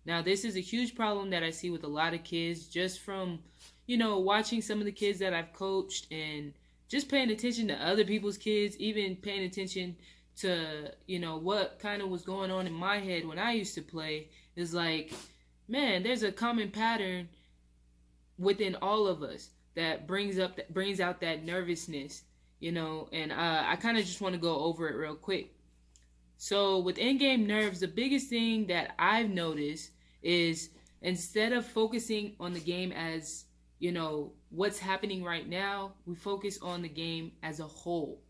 Now, this is a huge problem that I see with a lot of kids just from, watching some of the kids that I've coached and just paying attention to other people's kids, even paying attention to, what kind of was going on in my head when I used to play. Is like, man, there's a common pattern within all of us that brings out that nervousness, and I kind of just want to go over it real quick. So with in-game nerves, the biggest thing that I've noticed is instead of focusing on the game as, what's happening right now, we focus on the game as a whole.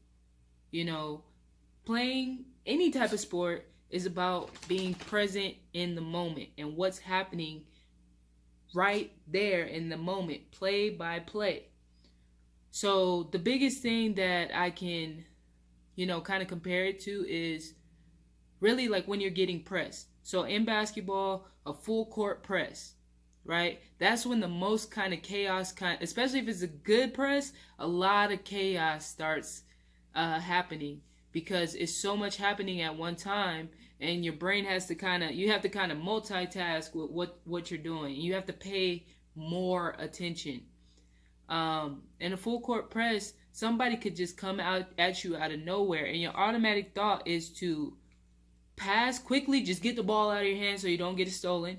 Playing any type of sport is about being present in the moment and what's happening right there in the moment, play by play. So the biggest thing that I can, kind of compare it to is really like when you're getting pressed. So in basketball, a full court press, right? That's when the most kind of chaos, especially if it's a good press, a lot of chaos starts happening because it's so much happening at one time, and your brain has to you have to multitask with what you're doing. You have to pay more attention. In a full court press, somebody could just come out at you out of nowhere, and your automatic thought is to pass quickly, just get the ball out of your hand so you don't get it stolen,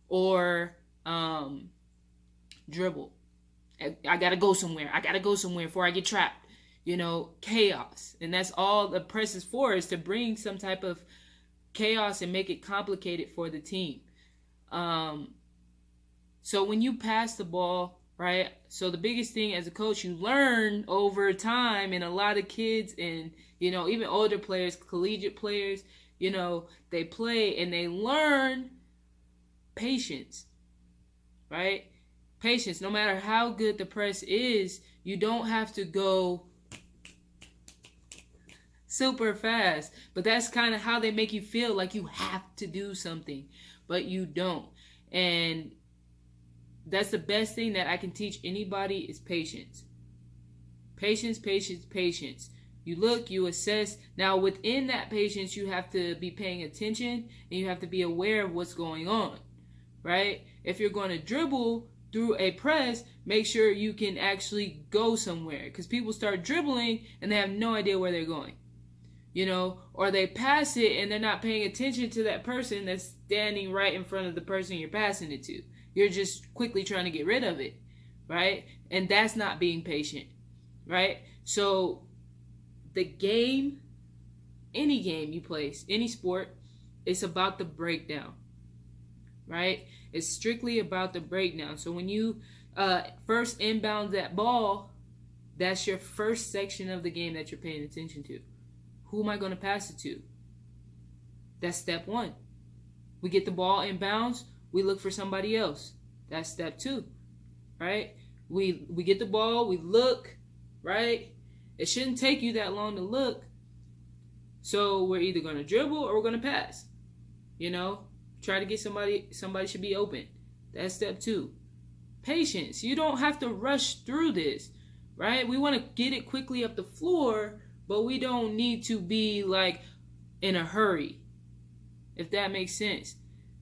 or dribble. I gotta go somewhere before I get trapped. Chaos. And that's all the press is for, is to bring some type of chaos and make it complicated for the team. So when you pass the ball, right? So the biggest thing as a coach, you learn over time, and a lot of kids and, even older players, collegiate players, they play and they learn patience, right? Patience. No matter how good the press is, you don't have to go super fast. But that's kind of how they make you feel, like you have to do something, but you don't. And that's the best thing that I can teach anybody is patience. Patience, patience, patience. You look, you assess. Now, within that patience, you have to be paying attention and you have to be aware of what's going on, right? If you're going to dribble through a press, make sure you can actually go somewhere, because people start dribbling and they have no idea where they're going, or they pass it and they're not paying attention to that person that's standing right in front of the person you're passing it to. You're just quickly trying to get rid of it, right? And that's not being patient, right? So the game, any game you play, any sport, it's about the breakdown, right? It's strictly about the breakdown. So when you first inbound that ball, that's your first section of the game that you're paying attention to. Who am I going to pass it to? That's step one. We get the ball inbounds, we look for somebody else. That's step two, right? We get the ball, we look, right? It shouldn't take you that long to look. So we're either going to dribble or we're going to pass. Try to get somebody should be open. That's step two. Patience. You don't have to rush through this, right? We want to get it quickly up the floor, but we don't need to be like in a hurry, if that makes sense.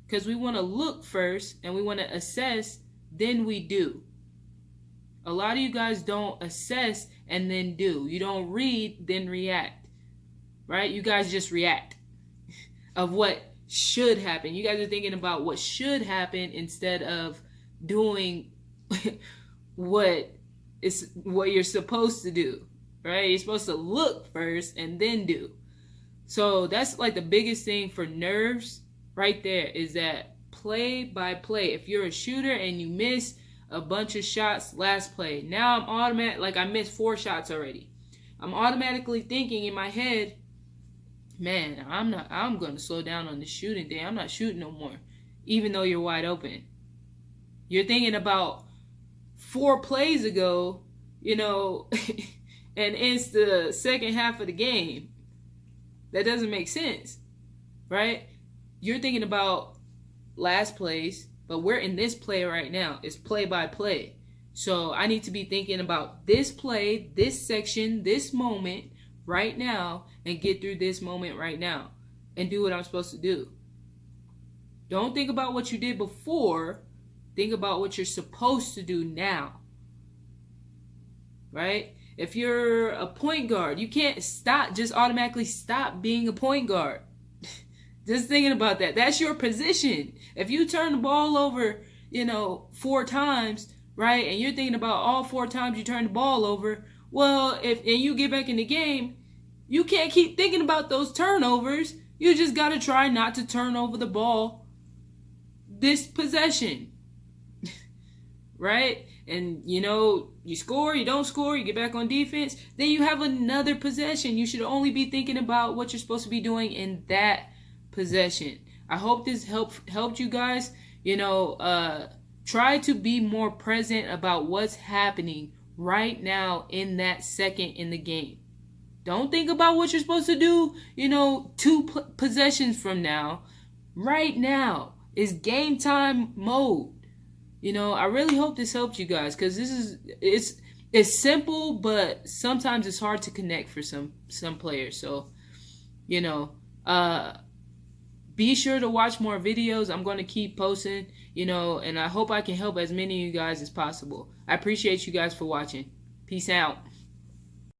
Because we want to look first and we want to assess, then we do. A lot of you guys don't assess and then do. You don't read, then react. Right? You guys just react of what should happen. You guys are thinking about what should happen instead of doing what you're supposed to do. Right? You're supposed to look first and then do. So that's like the biggest thing for nerves right there, is that play by play. If you're a shooter and you miss a bunch of shots last play, now I'm I missed 4 shots already. I'm automatically thinking in my head, man, I'm going to slow down on the shooting thing. I'm not shooting no more, even though you're wide open. You're thinking about 4 plays ago, and it's the second half of the game. That doesn't make sense, right? You're thinking about last plays, but we're in this play right now. It's play by play. So I need to be thinking about this play, this section, this moment right now, and get through this moment right now and do what I'm supposed to do. Don't think about what you did before. Think about what you're supposed to do now. Right? If you're a point guard, you can't just automatically stop being a point guard. Just thinking about that. That's your position. If you turn the ball over, 4 times, right? And you're thinking about all 4 times you turn the ball over, well, and you get back in the game, you can't keep thinking about those turnovers. You just got to try not to turn over the ball this possession. Right? And, you score, you don't score, you get back on defense, then you have another possession. You should only be thinking about what you're supposed to be doing in that possession. I hope this helped you guys. Try to be more present about what's happening right now in that second in the game. Don't think about what you're supposed to do, 2 possessions from now. Right now is game time mode. I really hope this helped you guys, because it's simple, but sometimes it's hard to connect for some players. So, be sure to watch more videos. I'm going to keep posting, and I hope I can help as many of you guys as possible. I appreciate you guys for watching. Peace out.